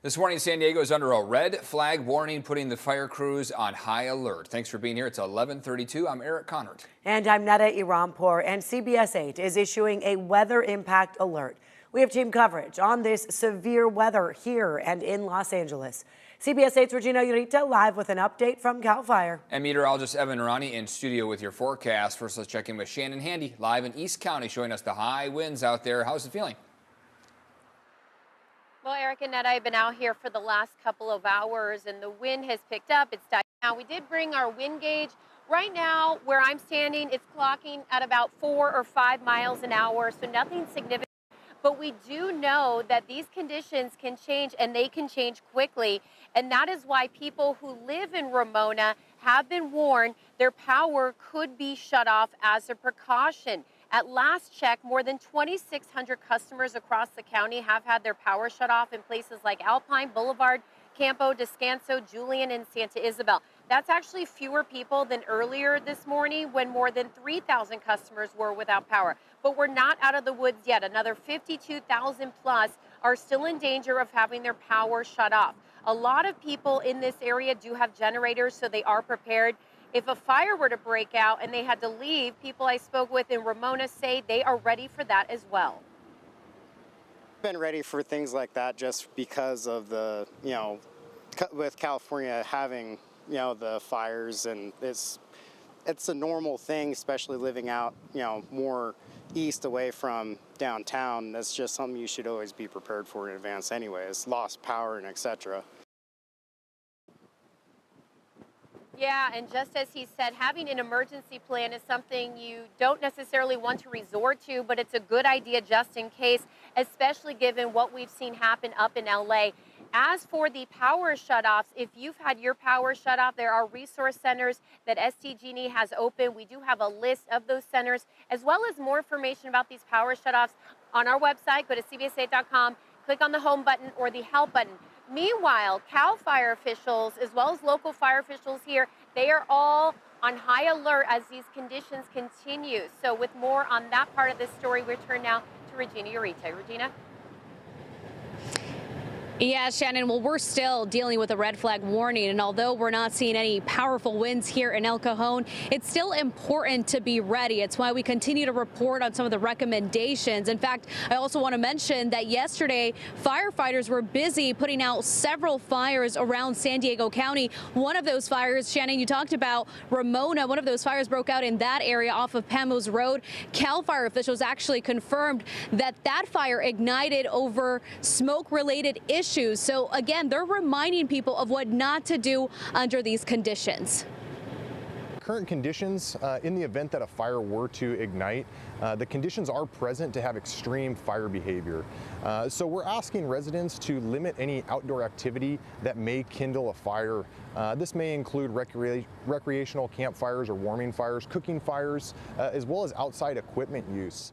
This morning, San Diego is under a red flag warning, putting the fire crews on high alert. Thanks for being here. It's 11:32. I'm Eric Connert. And I'm Netta Irampour, and CBS 8 is issuing a weather impact alert. We have team coverage on this severe weather here and in Los Angeles. CBS 8's Regina Urita live with an update from Calfire. And meteorologist Evan Narani in studio with your forecast. First, let's check in with Shannon Handy, live in East County, showing us the high winds out there. How's it feeling? Well, Eric and Netta, I've been out here for the last couple of hours, and the wind has picked up. It's died down. We did bring our wind gauge. Right now, where I'm standing, it's clocking at about 4 or 5 miles an hour, so nothing significant. But we do know that these conditions can change, and they can change quickly. And that is why people who live in Ramona have been warned their power could be shut off as a precaution. At last check, more than 2,600 customers across the county have had their power shut off in places like Alpine, Boulevard, Campo, Descanso, Julian, and Santa Isabel. That's actually fewer people than earlier this morning when more than 3,000 customers were without power. But we're not out of the woods yet. Another 52,000 plus are still in danger of having their power shut off. A lot of people in this area do have generators, so they are prepared. If a fire were to break out and they had to leave, people I spoke with in Ramona say they are ready for that as well. Been ready for things like that just because of the, with California having, the fires, and it's a normal thing, especially living out, more east away from downtown. That's just something you should always be prepared for in advance anyways, lost power and etc. Yeah, and just as he said, having an emergency plan is something you don't necessarily want to resort to, but it's a good idea just in case, especially given what we've seen happen up in LA. As for the power shutoffs, if you've had your power shut off, there are resource centers that SDG&E has open. We do have a list of those centers, as well as more information about these power shutoffs on our website. Go to cbs8.com, click on the home button or the help button. Meanwhile, Cal Fire officials, as well as local fire officials here, they are all on high alert as these conditions continue. So with more on that part of this story, we turn now to Regina Urita. Regina? Yeah, Shannon, well, we're still dealing with a red flag warning, and although we're not seeing any powerful winds here in El Cajon, it's still important to be ready. It's why we continue to report on some of the recommendations. In fact, I also want to mention that yesterday, firefighters were busy putting out several fires around San Diego County. One of those fires, Shannon, you talked about Ramona, one of those fires broke out in that area off of Pamos Road. Calfire officials actually confirmed that that fire ignited over smoke-related issues. So again, they're reminding people of what not to do under these conditions. Current conditions, in the event that a fire were to ignite, the conditions are present to have extreme fire behavior. So we're asking residents to limit any outdoor activity that may kindle a fire. This may include recreational campfires or warming fires, cooking fires, as well as outside equipment use.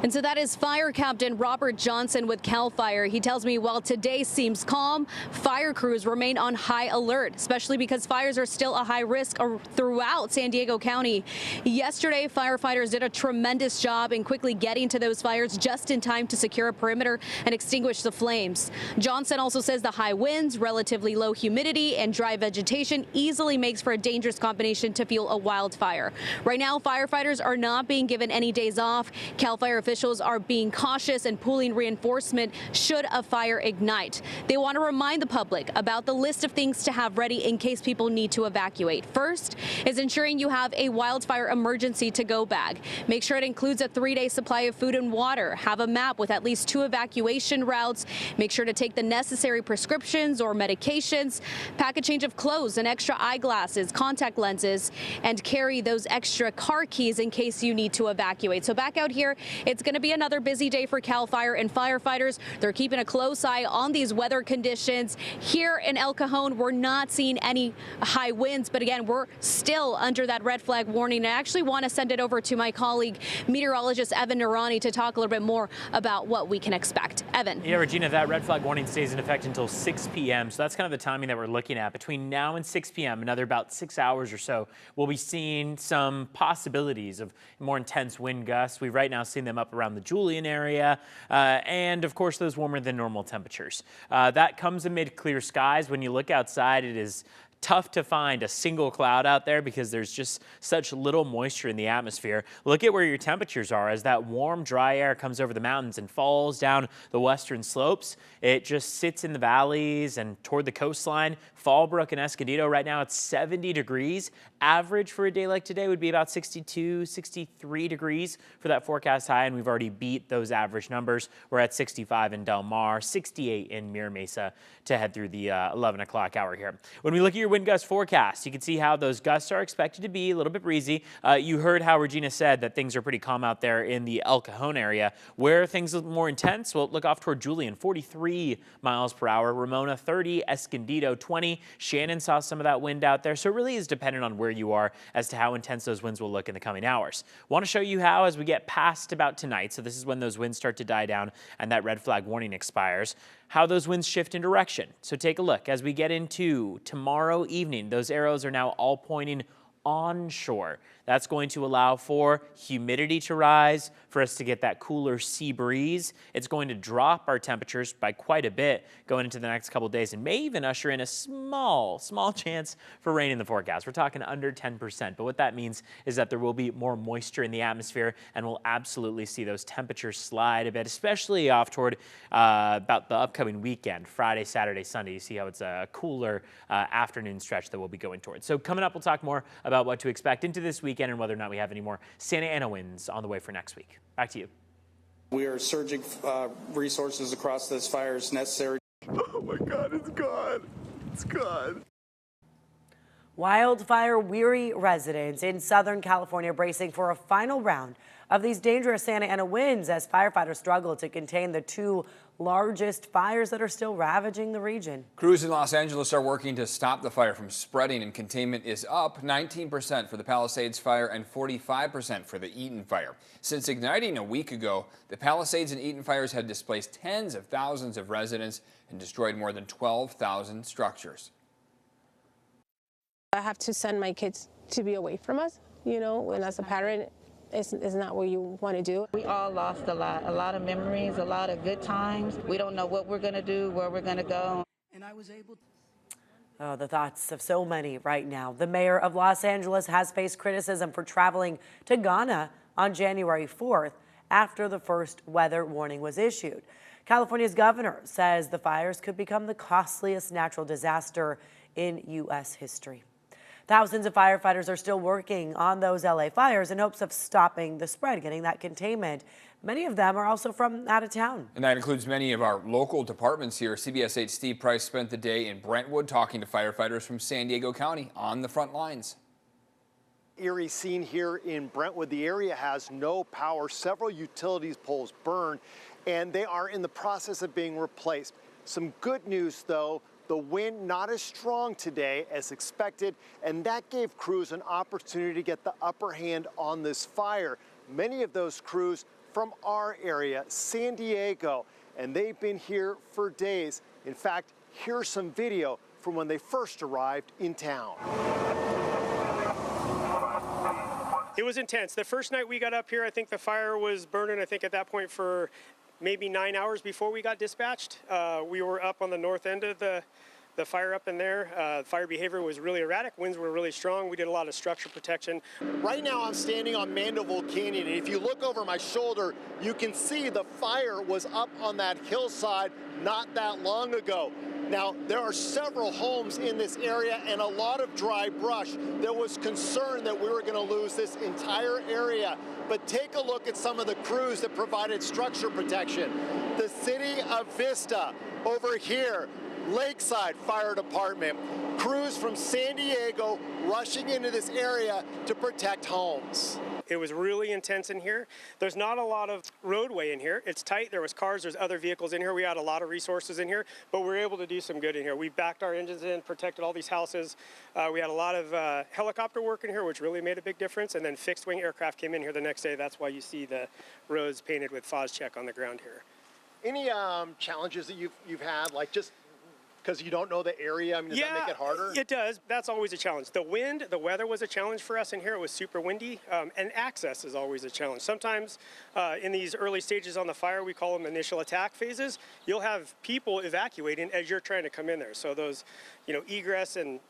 And so that is Fire Captain Robert Johnson with Cal Fire. He tells me while today seems calm, fire crews remain on high alert, especially because fires are still a high risk throughout San Diego County. Yesterday, firefighters did a tremendous job in quickly getting to those fires just in time to secure a perimeter and extinguish the flames. Johnson also says the high winds, relatively low humidity, and dry vegetation easily makes for a dangerous combination to fuel a wildfire. Right now, firefighters are not being given any days off. Cal Fire officials are being cautious and pooling reinforcement should a fire ignite. They want to remind the public about the list of things to have ready in case people need to evacuate. First is ensuring you have a wildfire emergency to-go bag. Make sure it includes a 3-day supply of food and water. Have a map with at least 2 evacuation routes. Make sure to take the necessary prescriptions or medications. Pack a change of clothes and extra eyeglasses, contact lenses, and carry those extra car keys in case you need to evacuate. So back out here, it's going to be another busy day for Cal Fire and firefighters. They're keeping a close eye on these weather conditions. Here in El Cajon, we're not seeing any high winds, but again, we're still under that red flag warning. I actually want to send it over to my colleague, meteorologist Evan Narani, to talk a little bit more about what we can expect. Evan. Yeah, Regina, that red flag warning stays in effect until 6 p.m. So that's kind of the timing that we're looking at. Between now and 6 p.m., another about 6 hours or so, we'll be seeing some possibilities of more intense wind gusts. We've right now seen them up up around the Julian area, and of course those warmer than normal temperatures. That comes amid clear skies. When you look outside, it is tough to find a single cloud out there because there's just such little moisture in the atmosphere. Look at where your temperatures are as that warm, dry air comes over the mountains and falls down the western slopes. It just sits in the valleys and toward the coastline. Fallbrook and Escondido, right now it's 70 degrees. Average for a day like today would be about 62, 63 degrees for that forecast high, and we've already beat those average numbers. We're at 65 in Del Mar, 68 in Mira Mesa to head through the 11 o'clock hour here. When we look at your wind gust forecast, you can see how those gusts are expected to be a little bit breezy. You heard how Regina said that things are pretty calm out there in the El Cajon area. Where things are more intense, well, look off toward Julian, 43 miles per hour, Ramona 30, Escondido 20. Shannon saw some of that wind out there, so it really is dependent on where you are as to how intense those winds will look in the coming hours. Want to show you how as we get past about tonight, so this is when those winds start to die down and that red flag warning expires, how those winds shift in direction. So take a look as we get into tomorrow evening. Those arrows are now all pointing onshore. That's going to allow for humidity to rise, for us to get that cooler sea breeze. It's going to drop our temperatures by quite a bit going into the next couple of days and may even usher in a small chance for rain in the forecast. We're talking under 10%, but what that means is that there will be more moisture in the atmosphere and we'll absolutely see those temperatures slide a bit, especially off toward about the upcoming weekend, Friday, Saturday, Sunday. You see how it's a cooler afternoon stretch that we'll be going towards. So coming up, we'll talk more about what to expect into this weekend and whether or not we have any more Santa Ana winds on the way for next week. Back to you. We are surging resources across this fire as necessary. Oh my God, it's gone. It's gone. Wildfire-weary residents in Southern California bracing for a final round of these dangerous Santa Ana winds as firefighters struggle to contain the two largest fires that are still ravaging the region. Crews in Los Angeles are working to stop the fire from spreading, and containment is up 19% for the Palisades fire and 45% for the Eaton fire. Since igniting a week ago, the Palisades and Eaton fires had displaced tens of thousands of residents and destroyed more than 12,000 structures. I have to send my kids to be away from us, you know, and as a parent, it's not what you want to do. We all lost a lot of memories, a lot of good times. We don't know what we're going to do, where we're going to go. And I was able to... Oh, the thoughts of so many right now. The mayor of Los Angeles has faced criticism for traveling to Ghana on January 4th after the first weather warning was issued. California's governor says the fires could become the costliest natural disaster in U.S. history. Thousands of firefighters are still working on those LA fires in hopes of stopping the spread, getting that containment. Many of them are also from out of town. And that includes many of our local departments here. CBS 8's Steve Price spent the day in Brentwood talking to firefighters from San Diego County on the front lines. Eerie scene here in Brentwood. The area has no power. Several utilities poles burned, and they are in the process of being replaced. Some good news, though. The wind not as strong today as expected, and that gave crews an opportunity to get the upper hand on this fire. Many of those crews from our area, San Diego, and they've been here for days. In fact, here's some video from when they first arrived in town. It was intense. The first night we got up here, I think the fire was burning, I think at that point for maybe 9 hours before we got dispatched. We were up on the north end of the fire up in there. Fire behavior was really erratic. Winds were really strong. We did a lot of structure protection. Right now I'm standing on Mandeville Canyon, and if you look over my shoulder, you can see the fire was up on that hillside not that long ago. Now, there are several homes in this area and a lot of dry brush. There was concern that we were going to lose this entire area. But take a look at some of the crews that provided structure protection. The city of Vista over here, Lakeside Fire Department, crews from San Diego rushing into this area to protect homes. It was really intense in here. There's not a lot of roadway in here. It's tight. There was cars. There's other vehicles in here. We had a lot of resources in here, but we were able to do some good in here. We backed our engines in, protected all these houses. We had a lot of helicopter work in here, which really made a big difference. And then fixed wing aircraft came in here the next day. That's why you see the roads painted with FOSCHEC on the ground here. Any challenges that you've had, like just because you don't know the area? I mean, does that make it harder? It does. That's always a challenge. The wind, the weather was a challenge for us in here. It was super windy, and access is always a challenge. Sometimes in these early stages on the fire, we call them initial attack phases, you'll have people evacuating as you're trying to come in there. So those, egress and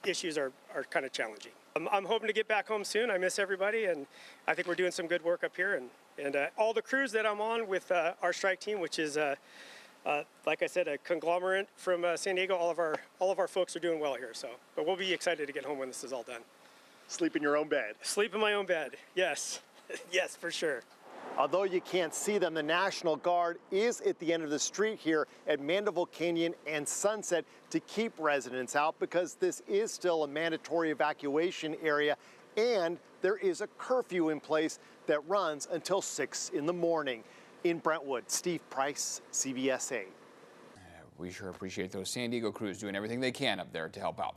issues are kind of challenging. I'm hoping to get back home soon. I miss everybody, and I think we're doing some good work up here. And all the crews that I'm on with our strike team, which is like I said, a conglomerate from San Diego. All of our folks are doing well here. But we'll be excited to get home when this is all done. Sleep in your own bed. Sleep in my own bed. Yes, yes, for sure. Although you can't see them, the National Guard is at the end of the street here at Mandeville Canyon and Sunset to keep residents out, because this is still a mandatory evacuation area, and there is a curfew in place that runs until 6 in the morning. In Brentwood, Steve Price, CBS 8. We sure appreciate those San Diego crews doing everything they can up there to help out.